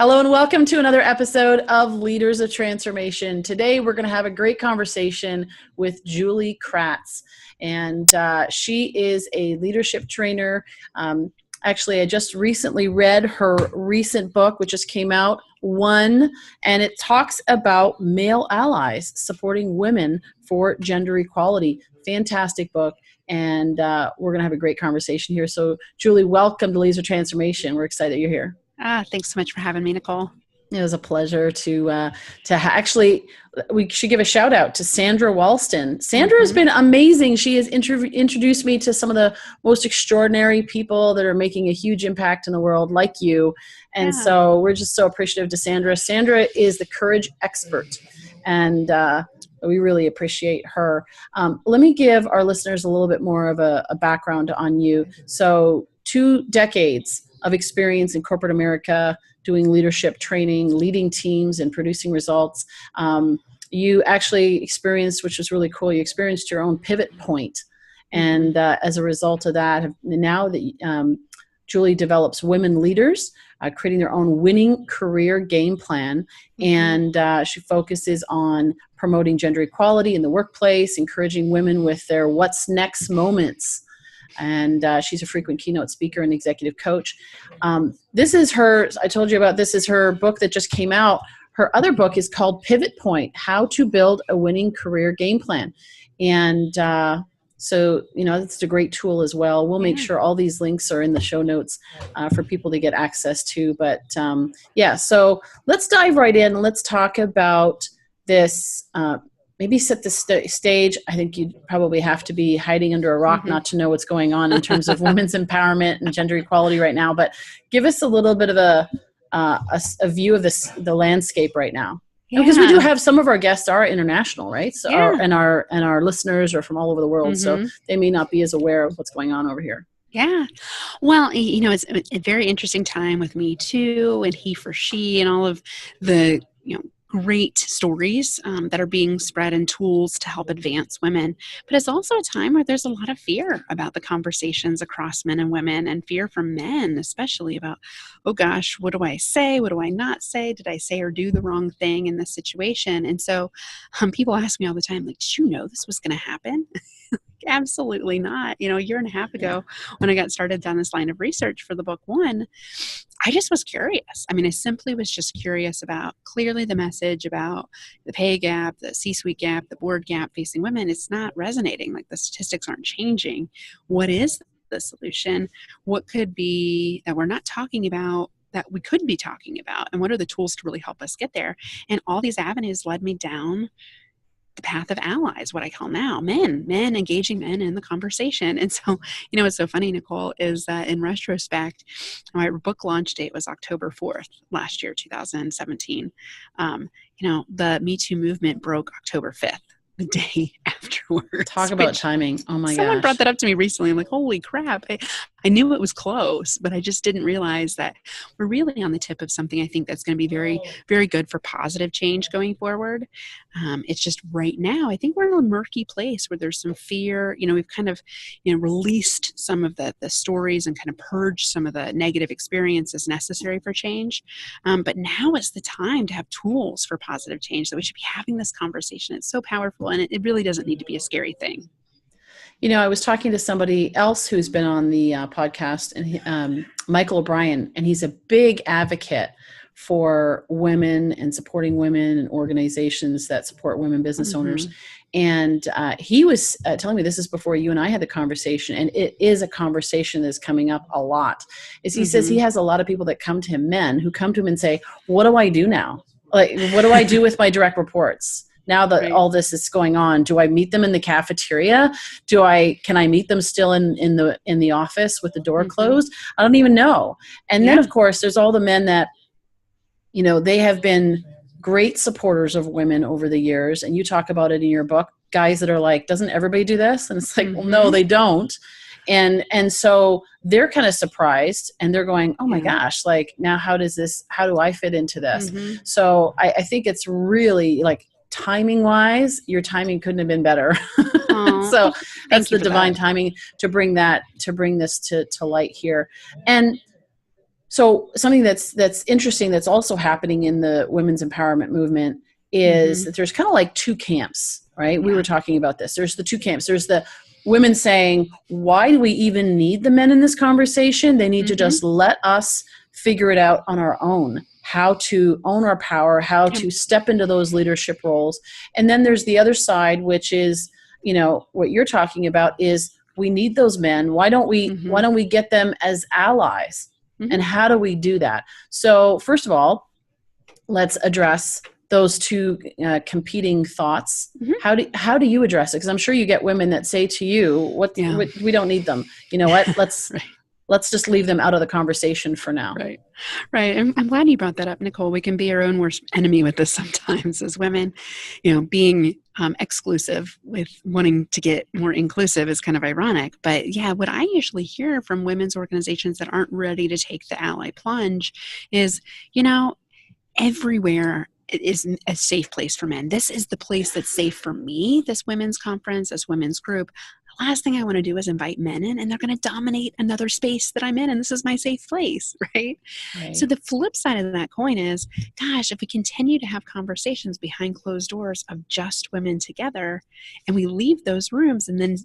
Hello and welcome to another episode of Leaders of Transformation. Today we're going to have a great conversation with Julie Kratz, and she is a leadership trainer. Actually, I just recently read her recent book, which just came out, One, and it talks about male allies supporting women for gender equality. Fantastic book, and we're going to have a great conversation here. So, Julie, welcome to Leaders of Transformation. We're excited that you're here. Thanks so much for having me, Nicole. It was a pleasure to actually, we should give a shout out to Sandra Walston. Sandra has been amazing. She has introduced me to some of the most extraordinary people that are making a huge impact in the world, like you. And so we're just so appreciative to Sandra. Sandra is the courage expert, and we really appreciate her. Let me give our listeners a little bit more of a background on you. So 2 decades of experience in corporate America, doing leadership training, leading teams, and producing results. You actually experienced, which was really cool, you experienced your own pivot point. And as a result of that, now that Julie develops women leaders, creating their own winning career game plan. And she focuses on promoting gender equality in the workplace, encouraging women with their what's next moments. And she's a frequent keynote speaker and executive coach. This is her, I told you about, this is her book that just came out. Her other book is called Pivot Point, How to Build a Winning Career Game Plan. And so, you know, it's a great tool as well. We'll make sure all these links are in the show notes for people to get access to. But so let's dive right in and let's talk about this. Maybe set the stage. I think you'd probably have to be hiding under a rock not to know what's going on in terms of women's empowerment and gender equality right now. But give us a little bit of a view of the landscape right now, because we do have some of our guests are international, right? So and our listeners are from all over the world, so they may not be as aware of what's going on over here. Yeah. Well, you know, it's a very interesting time with Me Too and he for she and all of the, great stories that are being spread and tools to help advance women. But it's also a time where there's a lot of fear about the conversations across men and women, and fear from men, especially about, oh gosh, what do I say? What do I not say? Did I say or do the wrong thing in this situation? And so people ask me all the time, like, did you know this was going to happen? Absolutely not. A year and a half ago, when I got started down this line of research for the book One, I just was curious. I simply was just curious about clearly the message about the pay gap, the C-suite gap, the board gap facing women. It's not resonating. Like, the statistics aren't changing. What is the solution? What could be that we're not talking about that we could be talking about? And what are the tools to really help us get there? And all these avenues led me down the path of allies, what I call now men engaging men in the conversation. And so, what's so funny, Nicole, is that in retrospect, my book launch date was October 4th last year, 2017. The Me Too movement broke October 5th, the day afterwards. Talk about timing. Oh my gosh. Someone brought that up to me recently. I'm like, holy crap. I knew it was close, but I just didn't realize that we're really on the tip of something I think that's going to be very, very good for positive change going forward. It's just right now, I think we're in a murky place where there's some fear. We've kind of, released some of the stories and kind of purged some of the negative experiences necessary for change. But now is the time to have tools for positive change, that we should be having this conversation. It's so powerful, and it really doesn't need to be a scary thing. I was talking to somebody else who's been on the podcast, and Michael O'Brien, and he's a big advocate for women and supporting women and organizations that support women business owners. And he was telling me, this is before you and I had the conversation, and it is a conversation that's coming up a lot, is he says he has a lot of people that come to him, men who come to him and say, what do I do now? Like, what do I do with my direct reports? Now that all this is going on, do I meet them in the cafeteria? Can I meet them still in the office with the door closed? I don't even know. And then, of course, there's all the men that, they have been great supporters of women over the years. And you talk about it in your book, guys that are like, doesn't everybody do this? And it's like, well, no, they don't. And so they're kind of surprised, and they're going, oh my gosh, like, now how do I fit into this? So I think it's really, like, timing wise, your timing couldn't have been better. So that's the divine timing to bring this to light here. And So something that's interesting that's also happening in the women's empowerment movement is that there's kind of like two camps, right? Yeah. We were talking about this. There's the two camps. There's the women saying, why do we even need the men in this conversation? They need to just let us figure it out on our own, how to own our power, how to step into those leadership roles. And then there's the other side, which is, what you're talking about is we need those men. Why don't we get them as allies? And how do we do that? So first of all, let's address those two competing thoughts. How do you address it? Because I'm sure you get women that say to you, "What we don't need them. You know what? Let's just leave them out of the conversation for now." Right. I'm glad you brought that up, Nicole. We can be our own worst enemy with this sometimes as women. Being exclusive with wanting to get more inclusive is kind of ironic. But yeah, what I usually hear from women's organizations that aren't ready to take the ally plunge is, everywhere it is a safe place for men. This is the place that's safe for me, this women's conference, this women's group. The last thing I want to do is invite men in, and they're going to dominate another space that I'm in, and this is my safe place, right? So the flip side of that coin is, gosh, if we continue to have conversations behind closed doors of just women together, and we leave those rooms and then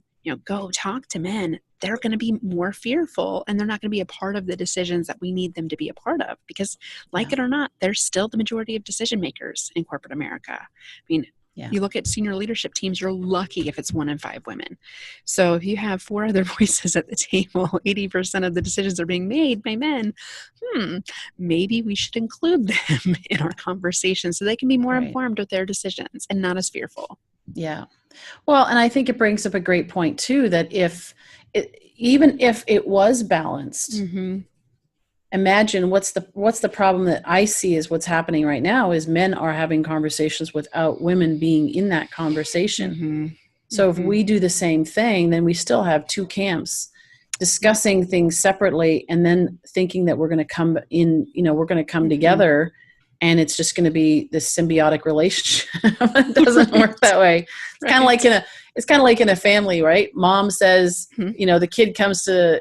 go talk to men, they're going to be more fearful, and they're not going to be a part of the decisions that we need them to be a part of, because it or not, they're still the majority of decision makers in corporate America. I mean, you look at senior leadership teams, you're lucky if it's 1 in 5 women. So if you have 4 other voices at the table, 80% of the decisions are being made by men. Maybe we should include them in our conversation so they can be more informed with their decisions and not as fearful. Yeah. Well, and I think it brings up a great point too, that even if it was balanced, imagine what's the problem that I see is what's happening right now is men are having conversations without women being in that conversation. So if we do the same thing, then we still have two camps discussing things separately and then thinking that we're going to come in, we're going to come together. And it's just going to be this symbiotic relationship. It doesn't work that way. It's kind of like in a family, right? Mom says, the kid comes to,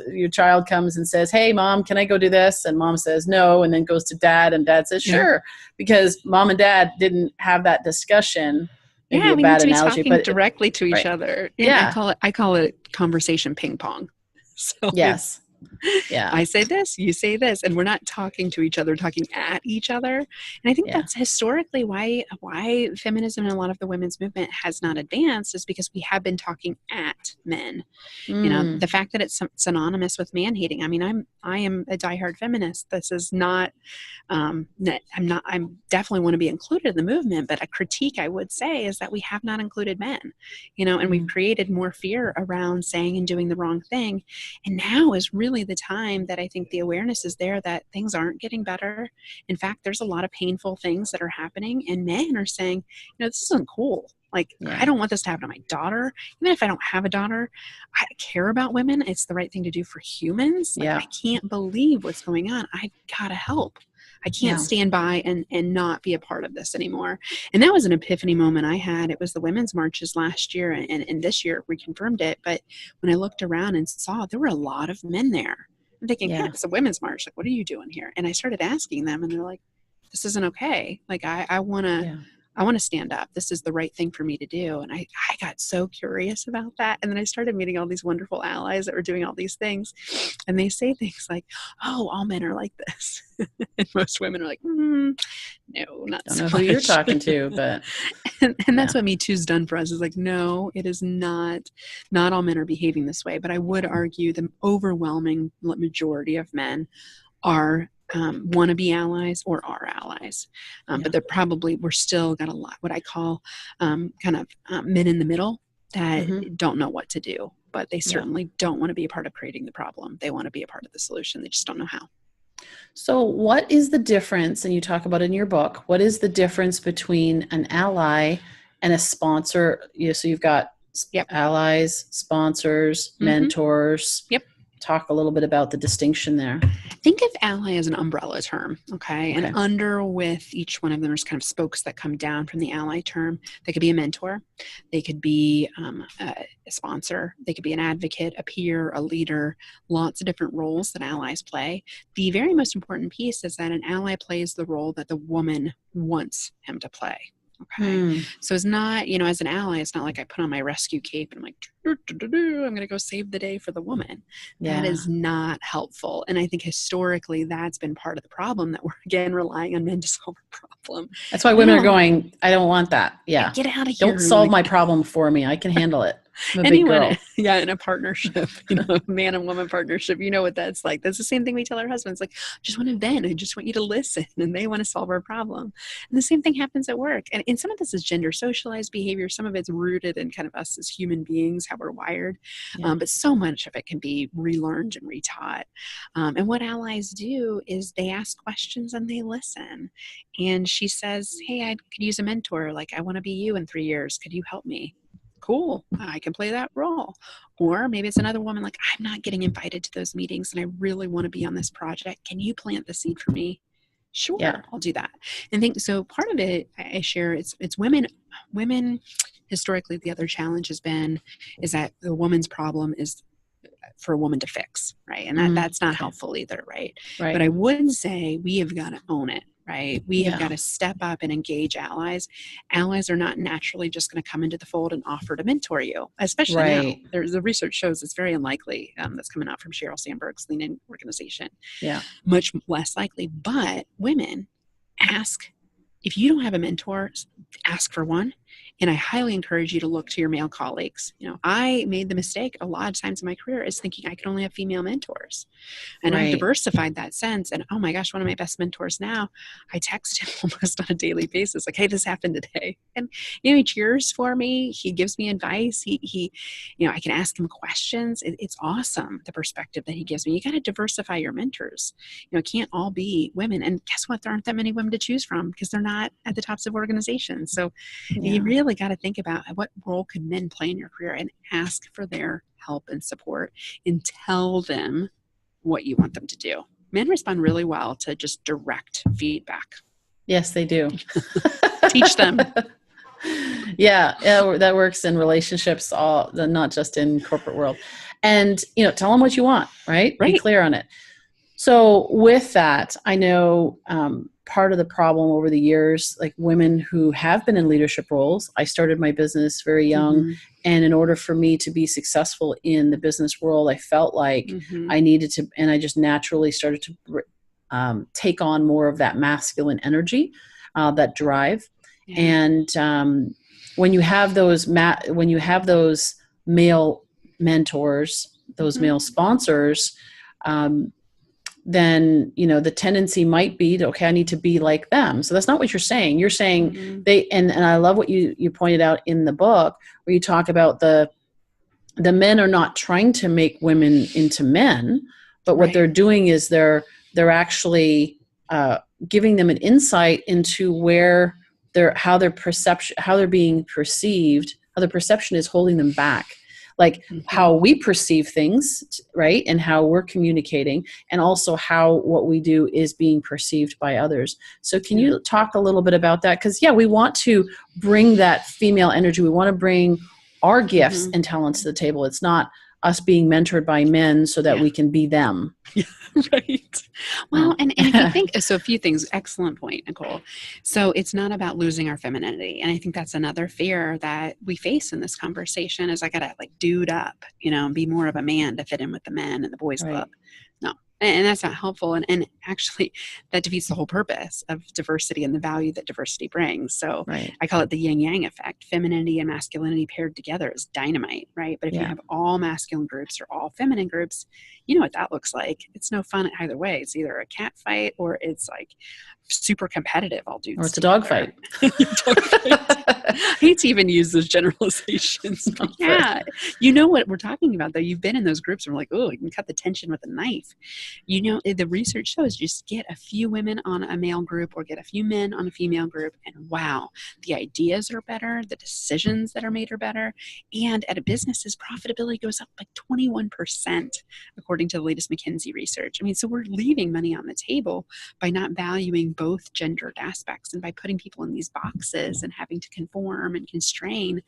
your child comes and says, "Hey, Mom, can I go do this?" And Mom says no, and then goes to Dad, and Dad says, "Sure," because Mom and Dad didn't have that discussion. Maybe a bad analogy, but directly to each other. I call it conversation ping pong. So yes. Yeah. I say this, you say this, and we're not talking to each other, talking at each other. And I think that's historically why feminism and a lot of the women's movement has not advanced, is because we have been talking at men. The fact that it's synonymous with man hating. I mean, I am a diehard feminist. This is not, I'm definitely want to be included in the movement, but a critique I would say is that we have not included men, and we've created more fear around saying and doing the wrong thing. And now is really the time that I think the awareness is there that things aren't getting better. In fact, there's a lot of painful things that are happening, and men are saying, this isn't cool. I don't want this to happen to my daughter. Even if I don't have a daughter, I care about women. It's the right thing to do for humans. I can't believe what's going on. I've got to help. I can't stand by and not be a part of this anymore. And that was an epiphany moment I had. It was the women's marches last year, and this year reconfirmed it. But when I looked around and saw there were a lot of men there, I'm thinking, it's a women's march. What are you doing here? And I started asking them, and they're like, this isn't okay. I want to stand up. This is the right thing for me to do. And I got so curious about that. And then I started meeting all these wonderful allies that were doing all these things. And they say things like, "Oh, all men are like this." And most women are like, no, not so much. Don't know who you're talking to, but. and that's what Me Too's done for us, is no, it is not all men are behaving this way. But I would argue the overwhelming majority of men are want to be allies or are allies. But we're still got a lot, what I call men in the middle that don't know what to do, but they certainly don't want to be a part of creating the problem. They want to be a part of the solution. They just don't know how. So what is the difference, and you talk about it in your book, what is the difference between an ally and a sponsor? So you've got allies, sponsors, mentors. talk a little bit about the distinction there. Think of ally as an umbrella term, okay? And under with each one of them, there's kind of spokes that come down from the ally term. They could be a mentor. They could be a sponsor. They could be an advocate, a peer, a leader, lots of different roles that allies play. The very most important piece is that an ally plays the role that the woman wants him to play. Okay. So it's not, as an ally, it's not like I put on my rescue cape and I'm like, I'm going to go save the day for the woman. That is not helpful. And I think historically that's been part of the problem, that we're again relying on men to solve our problem. That's why women are going, I don't want that. Yeah. Get out of here. Don't solve my problem for me. I can handle it. I'm a big girl. Yeah, in a partnership, man and woman partnership, you know what that's like. That's the same thing we tell our husbands, like, I just want to vent. I just want you to listen. And they want to solve our problem. And the same thing happens at work. And some of this is gender socialized behavior. Some of it's rooted in kind of us as human beings, how we're wired. But so much of it can be relearned and retaught. And what allies do is they ask questions and they listen. And she says, hey, I could use a mentor. Like, I want to be you in 3 years. Could you help me? Cool, I can play that role. Or maybe it's another woman, like, I'm not getting invited to those meetings and I really want to be on this project. Can you plant the seed for me? Sure, I'll do that. And think so. Part of it I share, it's women. Historically, the other challenge has been is that the woman's problem is for a woman to fix, right? And that's not helpful either, right? But I would say we have got to own it. Right? We have got to step up and engage allies. Allies are not naturally just going to come into the fold and offer to mentor you, especially now. The research shows it's very unlikely. That's coming out from Sheryl Sandberg's Lean In organization. Yeah. Much less likely. But women, ask. If you don't have a mentor, ask for one. And I highly encourage you to look to your male colleagues. I made the mistake a lot of times in my career is thinking I could only have female mentors. And I've diversified that sense. And oh my gosh, one of my best mentors now, I text him almost on a daily basis, like, hey, this happened today. And, he cheers for me. He gives me advice. He I can ask him questions. It's awesome, the perspective that he gives me. You got to diversify your mentors. It can't all be women. And guess what? There aren't that many women to choose from because they're not at the tops of organizations. So you really got to think about what role could men play in your career and ask for their help and support and tell them what you want them to do. Men respond really well to just direct feedback. Yes, they do. Teach them. Yeah, that works in relationships, not just in corporate world. And, tell them what you want, right? Be clear on it. So with that, I know part of the problem over the years, like women who have been in leadership roles, I started my business very young. And in order for me to be successful in the business world, I felt like I needed to, and I just naturally started to take on more of that masculine energy, that drive. Yeah. And when you have those male mentors, those male sponsors, then, the tendency might be to, okay, I need to be like them. So that's not what you're saying. You're saying and I love what you pointed out in the book where you talk about the men are not trying to make women into men, but what they're doing is they're actually giving them an insight into where how their being perceived, how their perception is holding them back. Like how we perceive things, right? And how we're communicating, and also how what we do is being perceived by others. So can you talk a little bit about that? Because, we want to bring that female energy. We want to bring our gifts and talents to the table. It's not us being mentored by men so that we can be them. Right. Well, and if you think, so a few things, excellent point, Nicole. So it's not about losing our femininity. And I think that's another fear that we face in this conversation is I got to dude up, and be more of a man to fit in with the men and the boys club. No. And that's not helpful. And actually that defeats the whole purpose of diversity and the value that diversity brings. So I call it the yin yang effect. Femininity and masculinity paired together is dynamite, right? But if you have all masculine groups or all feminine groups, you know what that looks like. It's no fun either way. It's either a cat fight or it's like super competitive, all dudes. Or it's a dogfight. I hate to even use those generalizations. But yeah, you know what we're talking about, though. You've been in those groups and we're like, oh, you can cut the tension with a knife. You know, the research shows just get a few women on a male group or get a few men on a female group, and wow, the ideas are better, the decisions that are made are better, and at a business's profitability goes up like 21%, according to the latest McKinsey research. I mean, so we're leaving money on the table by not valuing both gendered aspects, and by putting people in these boxes and having to conform and constrain,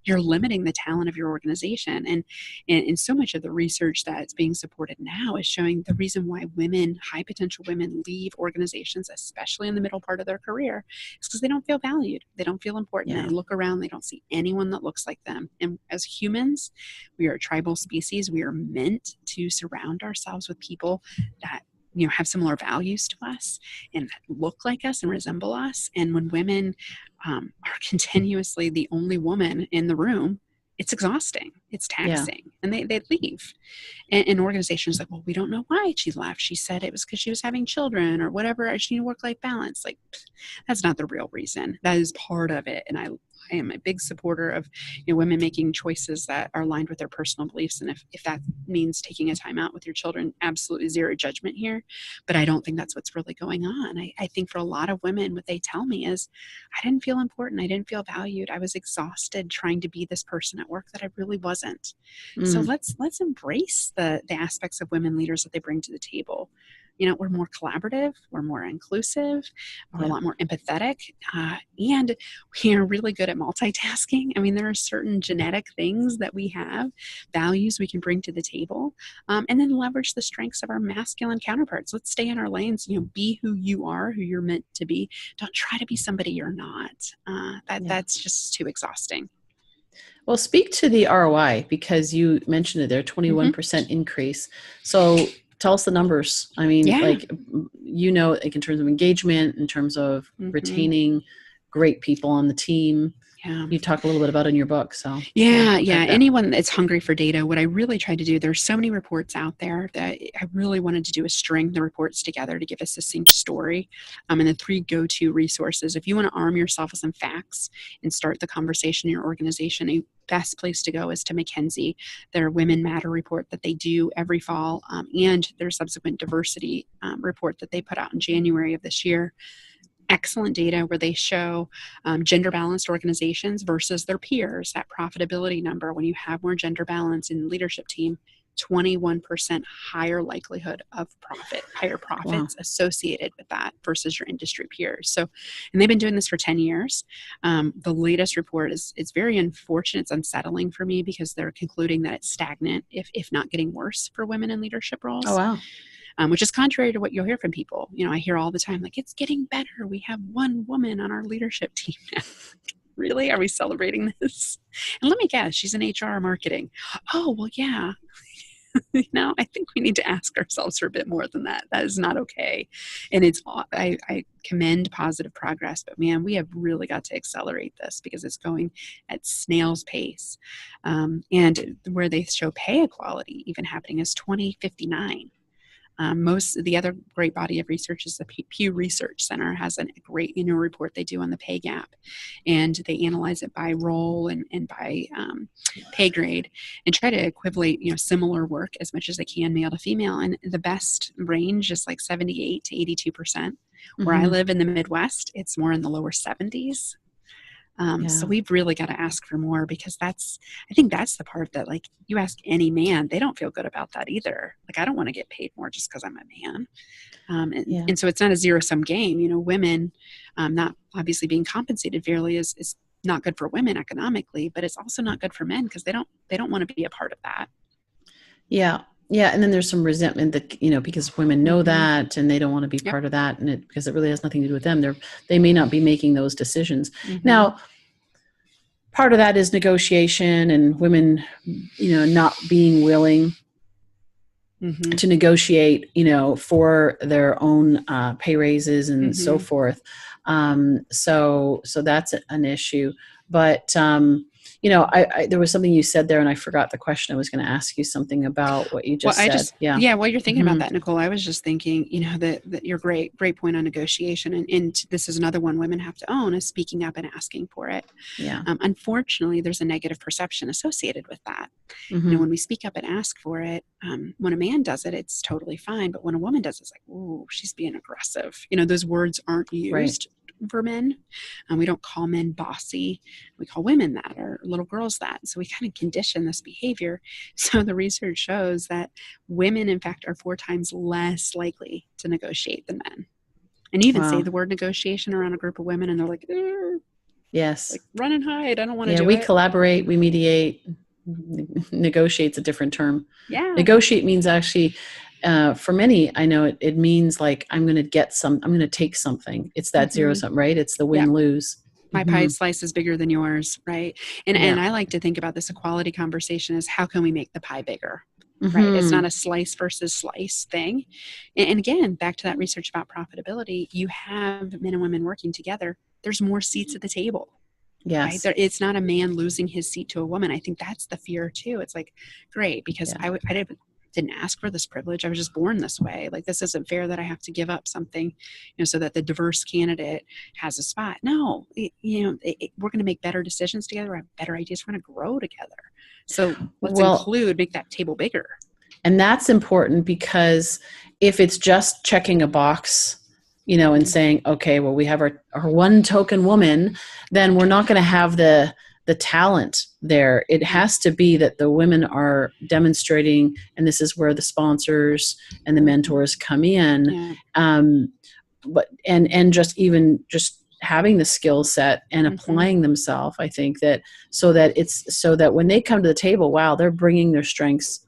you're limiting the talent of your organization. And so much of the research that's being supported now is showing the reason why women, high potential women, leave organizations, especially in the middle part of their career, is because they don't feel valued. They don't feel important. Yeah. They look around, they don't see anyone that looks like them. And as humans, we are a tribal species. We are meant to surround ourselves with people that have similar values to us and look like us and resemble us. And when women are continuously the only woman in the room, it's exhausting. It's taxing. And they leave. And organizations like, well, we don't know why she left. She said it was because she was having children or whatever. She needed work-life balance. Like, that's not the real reason. That is part of it. And I am a big supporter of women making choices that are aligned with their personal beliefs. And if that means taking a time out with your children, absolutely zero judgment here. But I don't think that's what's really going on. I think for a lot of women, what they tell me is, I didn't feel important. I didn't feel valued. I was exhausted trying to be this person at work that I really wasn't. So let's embrace the aspects of women leaders that they bring to the table. We're more collaborative, we're more inclusive, we're a lot more empathetic, and we are really good at multitasking. I mean, there are certain genetic things that we have, values we can bring to the table, and then leverage the strengths of our masculine counterparts. Let's stay in our lanes, be who you are, who you're meant to be. Don't try to be somebody you're not. That's just too exhausting. Well, speak to the ROI, because you mentioned it there, 21% increase. So tell us the numbers. I mean, like in terms of engagement, in terms of retaining great people on the team. Yeah. You talk a little bit about it in your book. So yeah. Anyone that's hungry for data, what I really try to do, there's so many reports out there that I really wanted to do is string the reports together to give a succinct story. And the 3 go-to resources, if you want to arm yourself with some facts and start the conversation in your organization, a best place to go is to McKinsey, their Women Matter report that they do every fall, and their subsequent diversity report that they put out in January of this year. Excellent data where they show gender balanced organizations versus their peers. That profitability number, when you have more gender balance in the leadership team, 21% higher likelihood of profit, higher profits associated with that versus your industry peers. So, and they've been doing this for 10 years. The latest report it's very unfortunate. It's unsettling for me because they're concluding that it's stagnant, if not getting worse for women in leadership roles. Oh, wow. Which is contrary to what you'll hear from people. I hear all the time, like, it's getting better. We have 1 woman on our leadership team now. Really? Are we celebrating this? And let me guess, she's in HR or marketing. Oh, well, yeah. I think we need to ask ourselves for a bit more than that. That is not okay. And I commend positive progress, but man, we have really got to accelerate this because it's going at snail's pace. And where they show pay equality even happening is 2059. Most of the other great body of research is the Pew Research Center has a great annual report they do on the pay gap, and they analyze it by role and by pay grade and try to equivalate similar work as much as they can, male to female. And the best range is like 78 to 82%. Where I live in the Midwest, it's more in the lower 70s. So we've really got to ask for more, because I think that's the part that, like, you ask any man, they don't feel good about that either. Like, I don't want to get paid more just because I'm a man. And so it's not a zero-sum game. Women not obviously being compensated fairly is not good for women economically, but it's also not good for men because they don't want to be a part of that. Yeah. Yeah. And then there's some resentment that, because women know that and they don't want to be part of that. And because it really has nothing to do with them. They may not be making those decisions. Now, part of that is negotiation and women, not being willing to negotiate, for their own pay raises and so forth. So that's an issue. But there was something you said there and I forgot the question. I was going to ask you something about what you just said. While you're thinking about that, Nicole, I was just thinking, that you're great point on negotiation. And this is another one women have to own, is speaking up and asking for it. Yeah. Unfortunately, there's a negative perception associated with that. Mm-hmm. When we speak up and ask for it, when a man does it, it's totally fine. But when a woman does it, it's like, ooh, she's being aggressive. Those words aren't used for men. We don't call men bossy. We call women that, or little girls that. So we kind of condition this behavior. So the research shows that women, in fact, are 4 times less likely to negotiate than men. And you even say the word negotiation around a group of women and they're like, yes, like run and hide. I don't want to do it. We collaborate, we mediate. Negotiate's a different term. Yeah. Negotiate means actually, for many, I know it means like, I'm going to take something. It's that zero sum, right? It's the win-lose. My pie slice is bigger than yours, right? And I like to think about this equality conversation as, how can we make the pie bigger, right? It's not a slice versus slice thing. And again, back to that research about profitability, you have men and women working together. There's more seats at the table. Yes. Right? It's not a man losing his seat to a woman. I think that's the fear too. It's like, great, because I didn't ask for this privilege. I was just born this way. Like, this isn't fair that I have to give up something, so that the diverse candidate has a spot. No, we're going to make better decisions together. We have better ideas. We're going to grow together. So let's make that table bigger. And that's important, because if it's just checking a box, and saying, okay, well, we have our one token woman, then we're not going to have the talent there. It has to be that the women are demonstrating, and this is where the sponsors and the mentors come in. But just having the skill set and applying themselves, I think that so that when they come to the table, wow, they're bringing their strengths,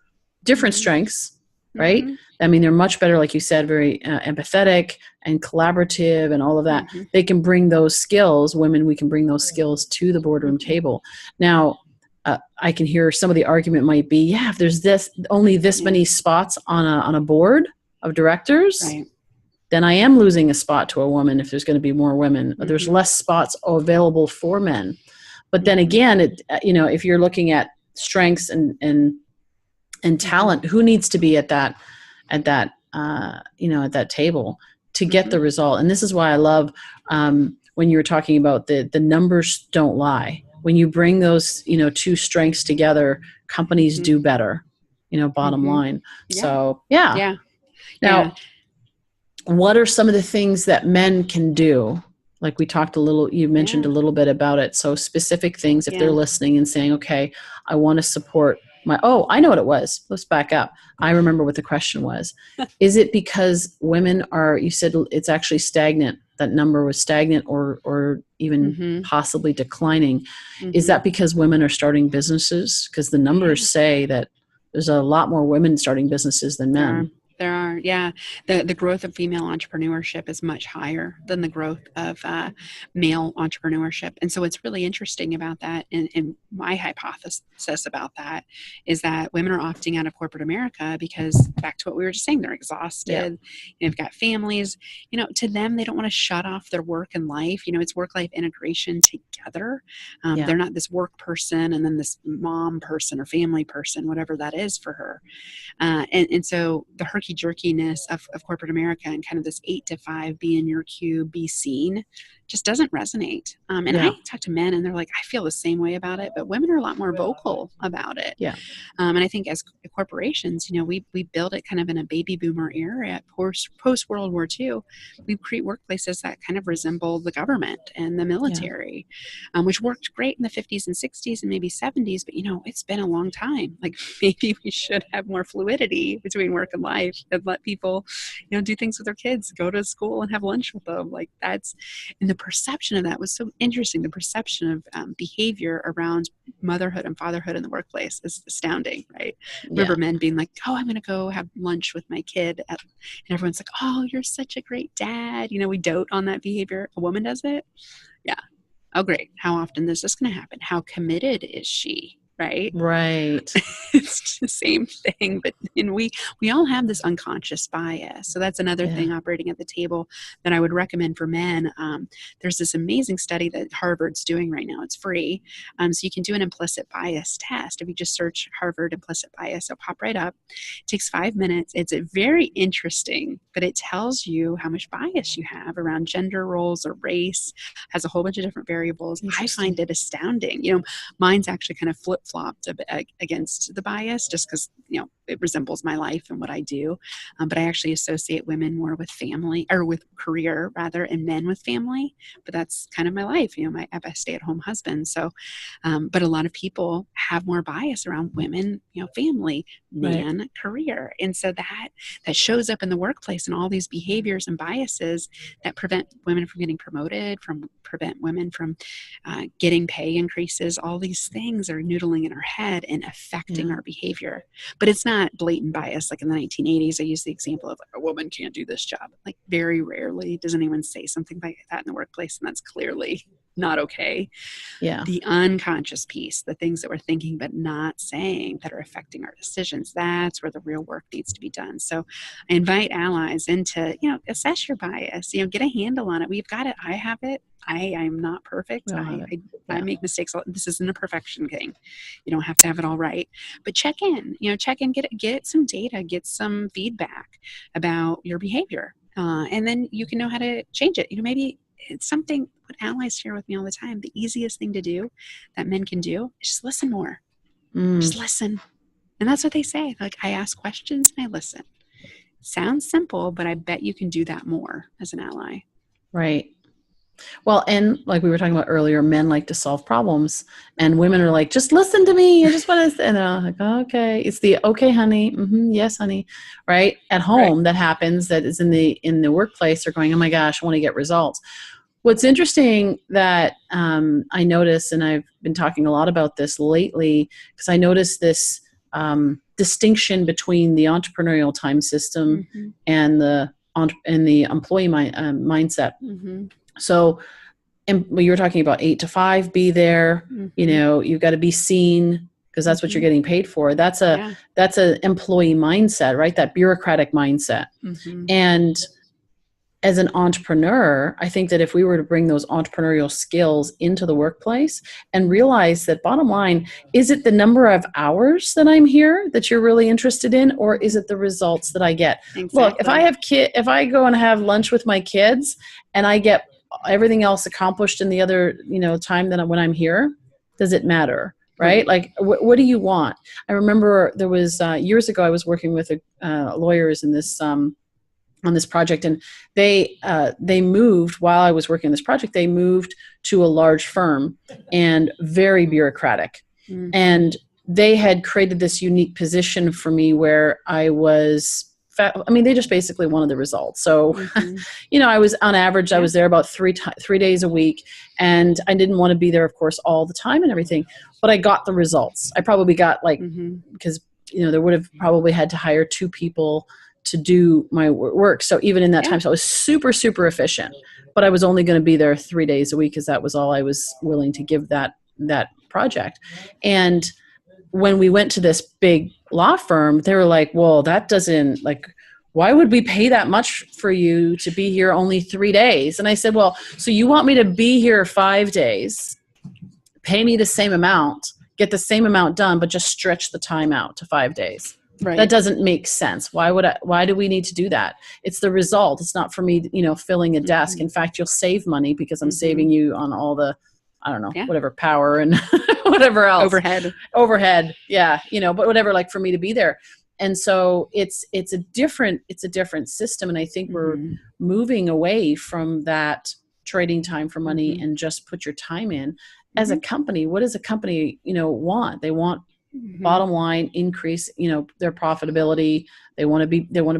different strengths, right? I mean, they're much better, like you said, very empathetic and collaborative and all of that. They can bring those skills, we can bring those skills to the boardroom table. Now, I can hear some of the argument might be, if there's only this many spots on a board of directors, then I am losing a spot to a woman if there's going to be more women. There's less spots available for men. But then again, if you're looking at strengths and talent, who needs to be at that table to get the result? And this is why I love when you were talking about the numbers don't lie. When you bring those 2 strengths together, companies do better. Bottom line. So Now, what are some of the things that men can do? Like we talked you mentioned a little bit about it. So specific things, if they're listening and saying, okay, I want to support I know what it was. Let's back up. I remember what the question was. Is it because women you said it's actually stagnant, that number was stagnant or even possibly declining. Is that because women are starting businesses? Because the numbers say that there's a lot more women starting businesses than men. There are, yeah. The growth of female entrepreneurship is much higher than the growth of male entrepreneurship. And so what's really interesting about that, and my hypothesis about that, is that women are opting out of corporate America because, back to what we were just saying, they're exhausted. They've got families. To them, they don't want to shut off their work and life. It's work-life integration together. They're not this work person and then this mom person or family person, whatever that is for her. And so the herky-jerkiness of corporate America and kind of this 8 to 5, be in your cube, be seen, just doesn't resonate. I talk to men and they're like, I feel the same way about it, but women are a lot more vocal about it. And I think as corporations, we build it kind of in a baby boomer era, post World War II. We create workplaces that kind of resemble the government and the military, which worked great in the 50s and 60s and maybe 70s, but it's been a long time. Like, maybe we should have more fluidity between work and life and let people, do things with their kids, go to school and have lunch with them. Like, and the perception of that was so interesting. The perception of behavior around motherhood and fatherhood in the workplace is astounding, right? Remember men being like, oh, I'm going to go have lunch with my kid. And everyone's like, oh, you're such a great dad. We dote on that behavior. A woman does it. Yeah. Oh, great. How often is this going to happen? How committed is she? right? Right. It's the same thing, but we all have this unconscious bias. So that's another Yeah. thing operating at the table that I would recommend for men. There's this amazing study that Harvard's doing right now. It's free, so you can do an implicit bias test. If you just search Harvard implicit bias, it'll pop right up. It takes 5 minutes. It's very interesting, but it tells you how much bias you have around gender roles or race. Has a whole bunch of different variables. I find it astounding. Mine's actually kind of flip-flopped a bit against the bias just because, it resembles my life and what I do. But I actually associate women more with family, or with career rather, and men with family. But that's kind of my life. I have a stay-at-home husband. So, but a lot of people have more bias around women, family, man, career. And so that shows up in the workplace, and all these behaviors and biases that prevent women from getting promoted, prevent women from getting pay increases. All these things are noodling in our head and affecting our behavior. But it's not blatant bias. Like in the 1980s, I use the example of a woman can't do this job. Like very rarely does anyone say something like that in the workplace, and that's clearly not okay. Yeah. The unconscious piece, the things that we're thinking but not saying that are affecting our decisions, that's where the real work needs to be done. So I invite allies into, assess your bias, get a handle on it. We've got it. I have it. I'm not perfect. I make mistakes. This isn't a perfection thing. You don't have to have it all right, but check in, get some data, get some feedback about your behavior. And then you can know how to change it. Maybe it's something what allies share with me all the time. The easiest thing to do that men can do is just listen more. Just listen. And that's what they say. Like, I ask questions and I listen. Sounds simple, but I bet you can do that more as an ally. Right. Well, and like we were talking about earlier, men like to solve problems, and women are like, just listen to me. I just want to, and they're like, okay, it's the, okay, honey. Yes, honey. Right. At home, that happens. That is in the workplace. They're going, oh my gosh, I want to get results. What's interesting that I notice, and I've been talking a lot about this lately, because I noticed this distinction between the entrepreneurial time system and the employee mindset. So, and you were talking about 8 to 5, be there, you've got to be seen because that's what you're getting paid for. That's a employee mindset, right? That bureaucratic mindset. And as an entrepreneur, I think that if we were to bring those entrepreneurial skills into the workplace and realize that, bottom line, is it the number of hours that I'm here that you're really interested in, or is it the results that I get? Exactly. Look, if I go and have lunch with my kids and I get everything else accomplished in the other, time when I'm here, does it matter? Right? Like, what do you want? I remember there was years ago, I was working with lawyers in this on this project, and they moved while I was working on this project. They moved to a large firm and very bureaucratic, and they had created this unique position for me where I was. They just basically wanted the results. So, I was on average, I was there about 3 days a week, and I didn't want to be there, of course, all the time and everything, but I got the results. I probably got because, there would have probably had to hire 2 people to do my work. So even in that time, so I was super, super efficient, but I was only going to be there 3 days a week because that was all I was willing to give that project. And when we went to this big law firm, they were like, well, that doesn't, like, why would we pay that much for you to be here only 3 days? And I said, well, so you want me to be here 5 days, pay me the same amount, get the same amount done, but just stretch the time out to 5 days. Right. That doesn't make sense. Why do we need to do that? It's the result. It's not for me, filling a desk. In fact, you'll save money because I'm saving you on all the, I don't know, whatever power and whatever else. Overhead. Yeah. But whatever, like, for me to be there. And so it's a different system. And I think we're moving away from that trading time for money and just put your time in. As a company, what does a company, want? They want bottom line increase, their profitability. They want to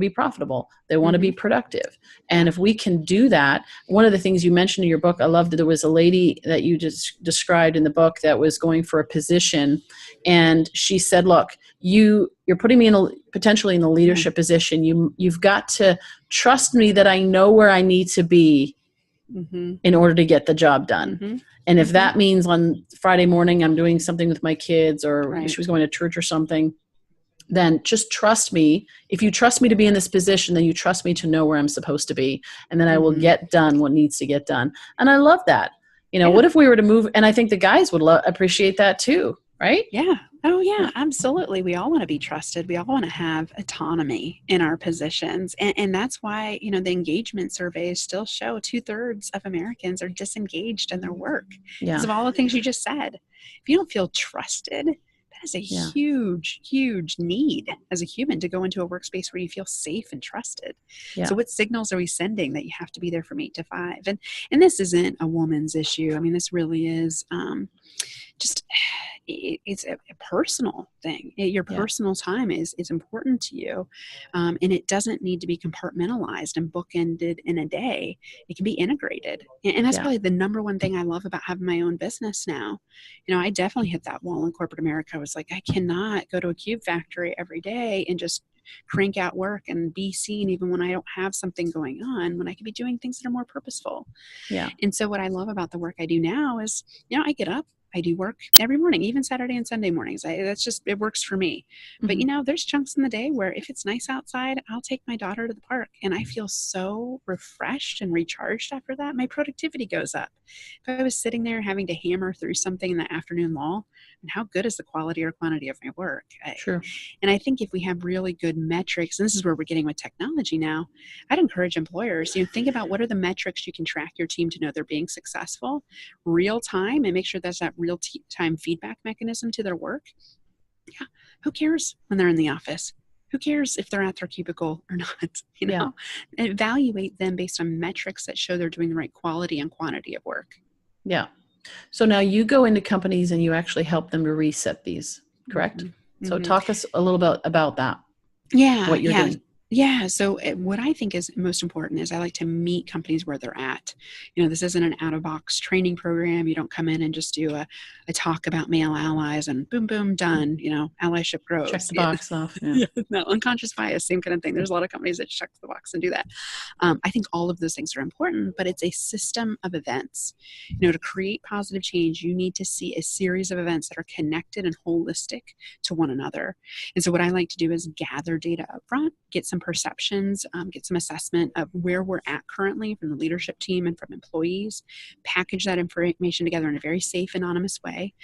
be profitable. They want to be productive. And if we can do that, one of the things you mentioned in your book, I loved that there was a lady that you just described in the book that was going for a position. And she said, look, you're putting me potentially in a leadership position. You've got to trust me that I know where I need to be in order to get the job done. And if that means on Friday morning I'm doing something with my kids, or she was going to church or something, then just trust me. If you trust me to be in this position, then you trust me to know where I'm supposed to be. And then I will get done what needs to get done. And I love that. What if we were to move? And I think the guys would appreciate that too, right? Yeah. Oh, yeah, absolutely. We all want to be trusted. We all want to have autonomy in our positions. And that's why, the engagement surveys still show 2/3 of Americans are disengaged in their work because of all the things you just said. If you don't feel trusted, that is a huge, huge need as a human to go into a workspace where you feel safe and trusted. Yeah. So what signals are we sending that you have to be there from 8 to 5? And this isn't a woman's issue. I mean, this really is it's a personal thing. Your personal time is important to you. And it doesn't need to be compartmentalized and bookended in a day. It can be integrated. And that's probably the number one thing I love about having my own business now. I definitely hit that wall in corporate America. I was like, I cannot go to a cube factory every day and just crank out work and be seen even when I don't have something going on, when I could be doing things that are more purposeful. Yeah. And so what I love about the work I do now is, I get up, I do work every morning, even Saturday and Sunday mornings. It works for me. But there's chunks in the day where if it's nice outside, I'll take my daughter to the park and I feel so refreshed and recharged after that. My productivity goes up. If I was sitting there having to hammer through something in the afternoon lull, and how good is the quality or quantity of my work? Sure. And I think if we have really good metrics, and this is where we're getting with technology now, I'd encourage employers, think about what are the metrics you can track your team to know they're being successful, real time, and make sure that's that real-time feedback mechanism to their work. Yeah. Who cares when they're in the office? Who cares if they're at their cubicle or not? Evaluate them based on metrics that show they're doing the right quality and quantity of work. Yeah. So now you go into companies and you actually help them to reset these, correct? So talk us a little bit about that. Yeah. What you're doing. Yeah. So what I think is most important is I like to meet companies where they're at. This isn't an out-of-box training program. You don't come in and just do a talk about male allies and boom, boom, done. Allyship grows. Check the box off. Yeah. No, unconscious bias, same kind of thing. There's a lot of companies that check the box and do that. I think all of those things are important, but it's a system of events. To create positive change, you need to see a series of events that are connected and holistic to one another. And so what I like to do is gather data up front, get some perceptions, get some assessment of where we're at currently from the leadership team and from employees, package that information together in a very safe, anonymous way,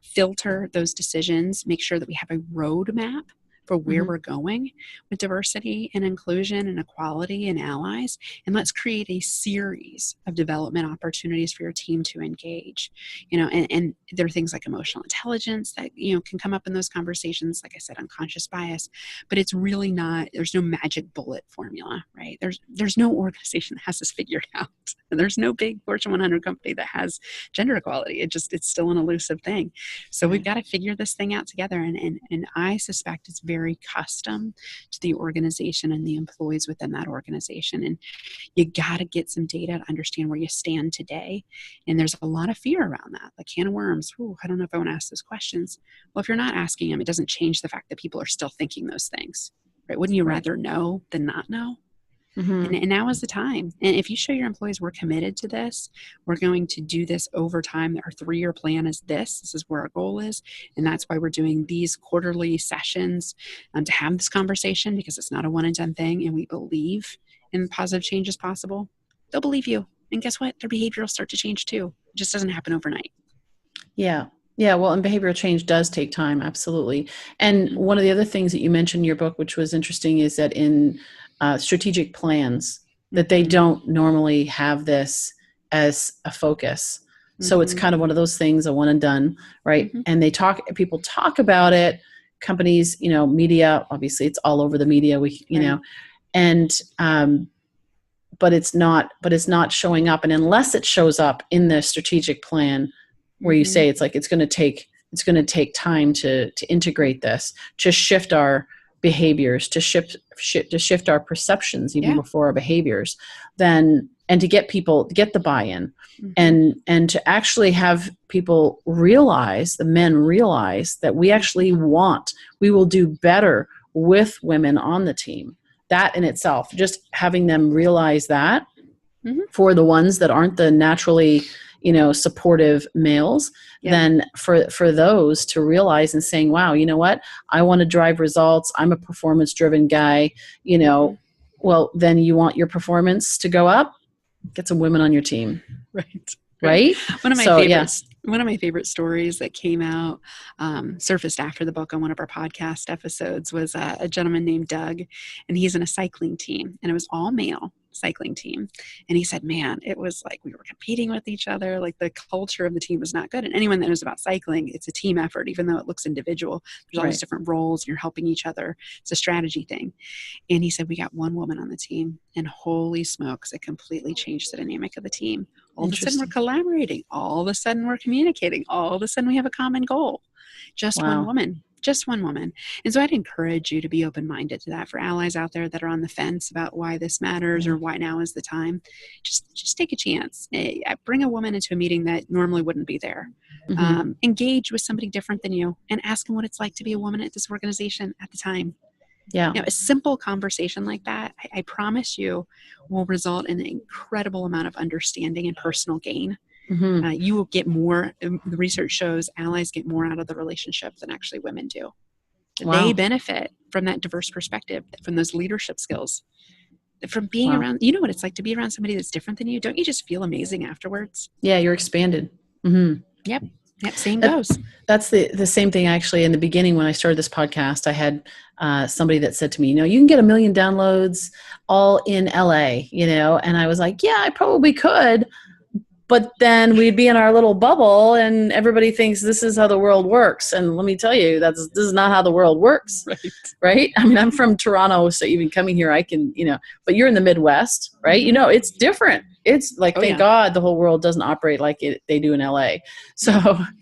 filter those decisions, make sure that we have a roadmap for where we're going with diversity and inclusion and equality and allies. And let's create a series of development opportunities for your team to engage. And there are things like emotional intelligence that, can come up in those conversations, like I said, unconscious bias, but it's really not, there's no magic bullet formula, right? There's no organization that has this figured out. And there's no big Fortune 100 company that has gender equality. It's still an elusive thing. So we've got to figure this thing out together. And I suspect it's very custom to the organization and the employees within that organization. And you got to get some data to understand where you stand today. And there's a lot of fear around that, like can of worms. Ooh, I don't know if I want to ask those questions. Well, if you're not asking them, it doesn't change the fact that people are still thinking those things, right? Wouldn't you rather know than not know? And now is the time. And if you show your employees we're committed to this, we're going to do this over time. Our 3-year plan is this. This is where our goal is. And that's why we're doing these quarterly sessions to have this conversation, because it's not a one and done thing. And we believe in positive change is possible. They'll believe you. And guess what? Their behavior will start to change too. It just doesn't happen overnight. Yeah. Yeah. Well, and behavioral change does take time. Absolutely. And one of the other things that you mentioned in your book, which was interesting, is that in strategic plans, that they don't normally have this as a focus. So it's kind of one of those things, a one and done, right? And people talk about it, companies, media, obviously it's all over the media, and, but it's not showing up. And unless it shows up in the strategic plan where you say, it's like, it's going to take time to integrate this, to shift our behaviors, to shift our perceptions even before our behaviors, and to get the buy-in, and to actually have people realize, the men realize that we will do better with women on the team. That in itself, just having them realize that for the ones that aren't the naturally, supportive males, then for those to realize and saying, wow, you know what, I want to drive results. I'm a performance driven guy, well, then you want your performance to go up, get some women on your team. Right. One of my favorite stories that came out, surfaced after the book on one of our podcast episodes, was a gentleman named Doug, and he's in a cycling team, and it was all male cycling team. And he said, man, it was like we were competing with each other. Like the culture of the team was not good. And anyone that knows about cycling, it's a team effort, even though it looks individual. There's all these different roles, and you're helping each other. It's a strategy thing. And he said, we got one woman on the team, and holy smokes, it completely changed the dynamic of the team. All of a sudden we're collaborating. All of a sudden we're communicating. All of a sudden we have a common goal. Just one woman. Just one woman. And so I'd encourage you to be open-minded to that. For allies out there that are on the fence about why this matters or why now is the time, just take a chance. Bring a woman into a meeting that normally wouldn't be there. Engage with somebody different than you and ask them what it's like to be a woman at this organization at the time. Yeah. A simple conversation like that, I promise you, will result in an incredible amount of understanding and personal gain. You will get more. The research shows allies get more out of the relationship than actually women do. They benefit from that diverse perspective, from those leadership skills, from being around. You know what it's like to be around somebody that's different than you. Don't you just feel amazing afterwards? Yeah, you're expanded. Yep. Same goes. That's the same thing. Actually, in the beginning, when I started this podcast, I had somebody that said to me, you can get 1 million downloads all in LA, and I was like, yeah, I probably could. But then we'd be in our little bubble and everybody thinks this is how the world works. And let me tell you, this is not how the world works. Right? I mean, I'm from Toronto, so even coming here, I can, but you're in the Midwest, right? It's different. It's like, thank God the whole world doesn't operate like they do in LA. So,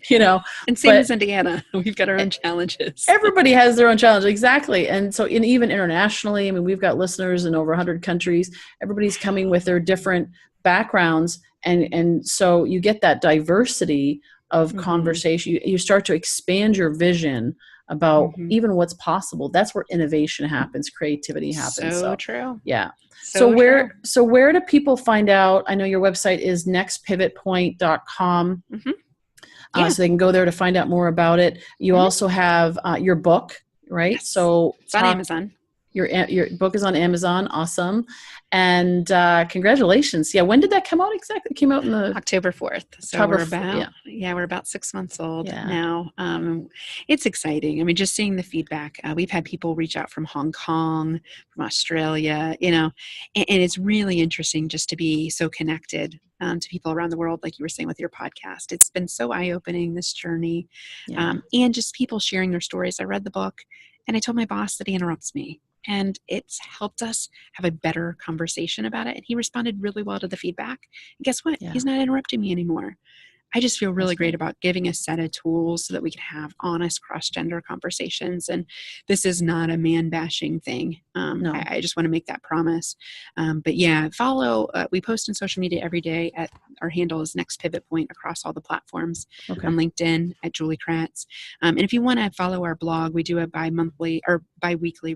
And same as Indiana, we've got our own challenges. Everybody has their own challenge. Exactly. And so even internationally, I mean, we've got listeners in over 100 countries. Everybody's coming with their different backgrounds. And so you get that diversity of conversation. You start to expand your vision about even what's possible. That's where innovation happens, creativity happens. So true. Yeah. So where do people find out? I know your website is nextpivotpoint.com. So they can go there to find out more about it. You also have your book, right? Yes. So it's on Amazon. Your book is on Amazon. Awesome. And congratulations. Yeah. When did that come out exactly? It came out in October 4th. So we're about 6 months old now. It's exciting. I mean, just seeing the feedback. We've had people reach out from Hong Kong, from Australia, and it's really interesting just to be so connected to people around the world, like you were saying with your podcast. It's been so eye-opening, this journey, and just people sharing their stories. I read the book and I told my boss that he interrupts me. And it's helped us have a better conversation about it. And he responded really well to the feedback. And guess what? He's not interrupting me anymore. I just feel really great about giving a set of tools so that we can have honest cross-gender conversations. And this is not a man-bashing thing. No. I just want to make that promise. But follow. We post on social media every day. Our handle is Next Pivot Point across all the platforms. On LinkedIn at Julie Kratz. And if you want to follow our blog, we do a bi-weekly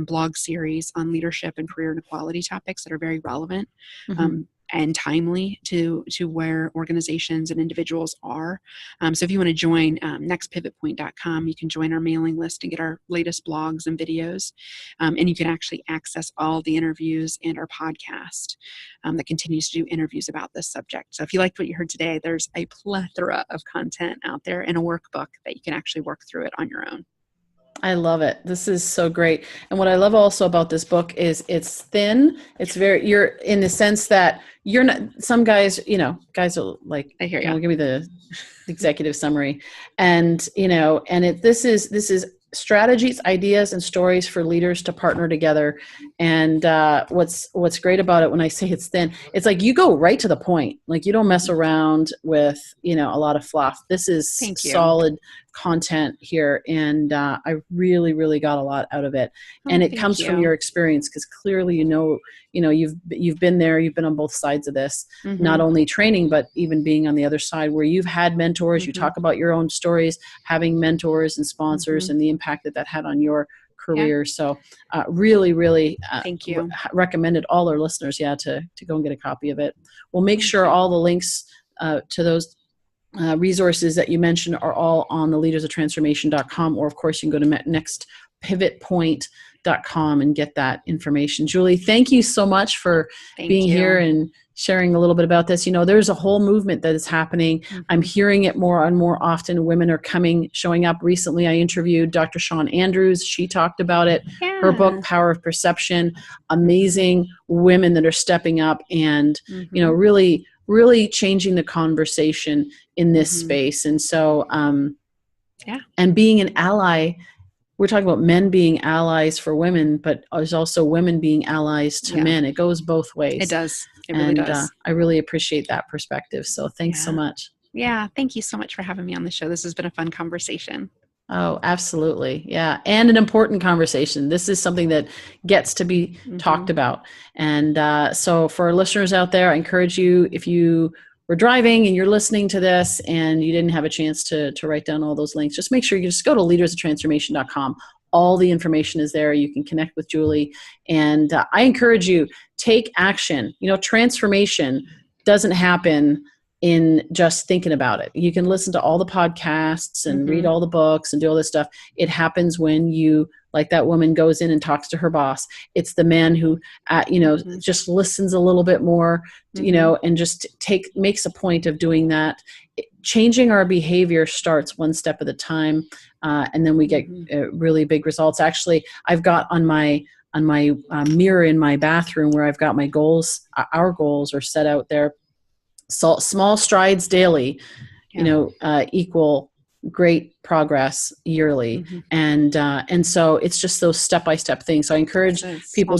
blog series on leadership and career and equality topics that are very relevant. And timely to where organizations and individuals are. So if you want to join nextpivotpoint.com, you can join our mailing list and get our latest blogs and videos. And you can actually access all the interviews and our podcast that continues to do interviews about this subject. So if you liked what you heard today, there's a plethora of content out there and a workbook that you can actually work through it on your own. I love it. This is so great. And what I love also about this book is it's thin. It's you're in the sense that you're not, some guys, guys are like, I hear you. Give me the executive summary. And, this is strategies, ideas, and stories for leaders to partner together. And what's great about it, when I say it's thin, it's like you go right to the point. Like you don't mess around with, a lot of fluff. This is solid content here. And I really, really got a lot out of it. And it comes from your experience, because clearly, you've been there, you've been on both sides of this, not only training, but even being on the other side where you've had mentors. You talk about your own stories, having mentors and sponsors and the impact that had on your career. So really, really Thank you. recommended all our listeners, to go and get a copy of it. We'll make sure all the links to those resources that you mentioned are all on the leadersoftransformation.com, or of course you can go to nextpivotpoint.com and get that information. Julie, thank you so much for being here and sharing a little bit about this. There's a whole movement that is happening. I'm hearing it more and more often. Women are showing up. Recently, I interviewed Dr. Shawn Andrews. She talked about it. Yeah. Her book, Power of Perception. Amazing women that are stepping up and, really, really changing the conversation in this space. And so, and being an ally. We're talking about men being allies for women, but there's also women being allies to men. It goes both ways. It does. It really does. I really appreciate that perspective. So thanks so much. Yeah. Thank you so much for having me on the show. This has been a fun conversation. Oh, absolutely. Yeah. And an important conversation. This is something that gets to be talked about. And so for our listeners out there, I encourage you, if you were driving and you're listening to this and you didn't have a chance to write down all those links, just make sure you just go to leadersoftransformation.com. All the information is there. You can connect with Julie. And I encourage you, take action. Transformation doesn't happen in just thinking about it. You can listen to all the podcasts and read all the books and do all this stuff. It happens when you, like that woman, goes in and talks to her boss. It's the man who, just listens a little bit more, and just makes a point of doing that. Changing our behavior starts one step at a time, and then we get really big results. Actually, I've got on my mirror in my bathroom where I've got my goals. Our goals are set out there. So small strides daily, equal great progress yearly. And so it's just those step-by-step things. So I encourage people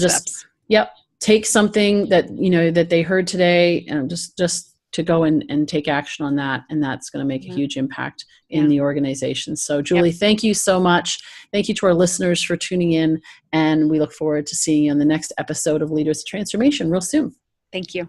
take something that, that they heard today and just to go and take action on that. And that's going to make a huge impact in the organization. So Julie, thank you so much. Thank you to our listeners for tuning in. And we look forward to seeing you on the next episode of Leaders of Transformation real soon. Thank you.